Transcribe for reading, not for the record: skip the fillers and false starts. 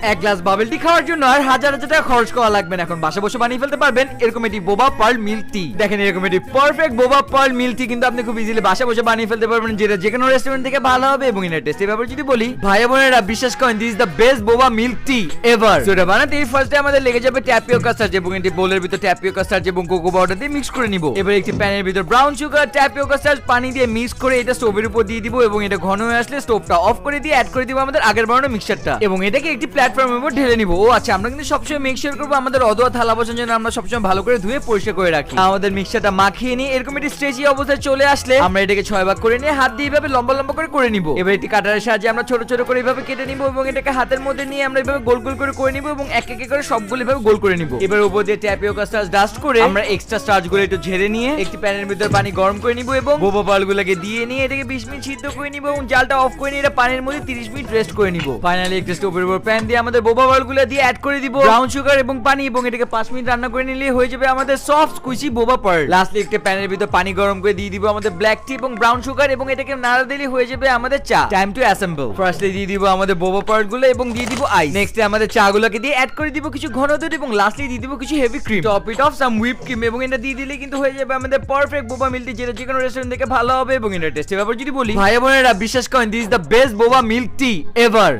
এক glass bubble টি খাওয়ার জন্য আর হাজার হাজার টাকা খরচ করা লাগবে না, এখন বাসা বসে বানিয়ে ফেলতে পারবেন এরকম একটি বোবা পার্ল মিল্ক টি। দেখেন এরকম একটি পারফেক্ট বোবা পার্ল মিল্ক টি কিন্তু আপনি খুব ইজিলি বাসা বসে বানিয়ে ফেলতে পারবেন, যেটা যে কোনো রেস্টুরেন্ট থেকে ভালো হবে। এবং এর টেস্টের ব্যাপারে যদি বলি, ভাই বোনেরা বিশ্বাস করেন দিস ইজ দ্য বেস্ট বোবা মিল্ক টি এভার। তো এটা বানাতে ফার্স্টে আমাদের লেগে যাবে ট্যাপিওকা স্টার্চ, এবং একটি বোলের ভিতর ট্যাপিওকা স্টার্চ এবং কোকো পাউডার দিয়ে মিক্স করে নিব। এবার একটি প্যানের ভিতর ব্রাউন সুগার, ট্যাপিওকা স্টার্চ, পানি দিয়ে মিক্স করে এটা স্টোভের উপর দিয়ে দিব, এবং এটা ঘন হয়ে আসলে স্টোভটা অফ করে দিয়ে অ্যাড করে দিব আমাদের আগের বানানো মিক্সচারটা, এবং এটাকে একটি প্ল্যাটফর্মের উপর ঢেলে নিব। ও আচ্ছা, আমরা কিন্তু সবসময় মেক শিওর করব আমাদের অদোয়া থালা বাসন যেন আমরা সবসময় ভালো করে ধুয়ে পরিষ্কার করে রাখি। আমাদের মিক্সচারটা মাখিয়ে নিয়ে এরকম একটি স্ট্রেচি অবস্থায় চলে আসলে আমরা এটাকে 6 ভাগ করে নিয়ে হাত দিয়ে এইভাবে লম্বা লম্বা করে নিব। এবার একটি কাটারের সাহায্যে আমরা ছোট ছোট করে এইভাবে কেটে নিব, এবং এটাকে হাতের মধ্যে নিয়ে আমরা এইভাবে গোল গোল করে নিব, এবং এক এক করে সবগুলো এইভাবে গোল করে নিব। এবার উপর দিয়ে ট্যাপিওকা স্টার্চ ডাস্ট করে আমরা এক্সট্রা স্টার্চ গুলো একটু ঝেড়ে নিয়ে একটি প্যানের ভিতর পানি গরম করে নিব, এবং বোবা পালগুলোকে দিয়ে নিয়ে এটাকে 20 মিনিট সিদ্ধ করে নিব, এবং জালটা অফ করে নিয়ে এটা পানির মধ্যে 30 মিনিট রেস্ট করে নিব। ফাইনালি একটা স্টোভের উপর প্যান দিয়ে আমাদের বোবা পালগুলো দিয়ে অ্যাড করে দিব ব্রাউন সুগার এবং পানি, এবং এটাকে 5 মিনিট রান্না করে নিলে হয়ে যাবে আমাদের সফট স্কুইসি বোবা পার্ল। লাস্টলি একটা প্যানের ভিতর পানি গরম করে দিয়ে দিব আমাদের ব্ল্যাক টি এবং ব্রাউন সুগার, এবং এটাকে নাড়া দিলে হয়ে যাবে আমাদের চা। Time to assemble. ফার্স্টলি দিয়ে দিব আমাদের বোবা পার্ল গুলো এবং দিয়ে দিব আইস। নেক্সটে আমাদের চা গুলোকে দিয়ে অ্যাড করে দিব কিছু ঘন দুধ, এবং লাস্টলি দিয়ে দিব কিছু heavy cream. Top it of some whip cream, এবং এটা দিয়ে দিলে কিন্তু হয়ে যাবে আমাদের পারফেক্ট বোবা মিল্ক টি, যেটা যে কোনো রেস্টুরেন্ট থেকে ভালো হবে। এবং এটা টেস্টের ব্যাপারে যদি বলি, ভাই বোনেরা বিশ্বাস করেন দিস ইজ দ্য বেস্ট বোবা মিল্ক টি এভার।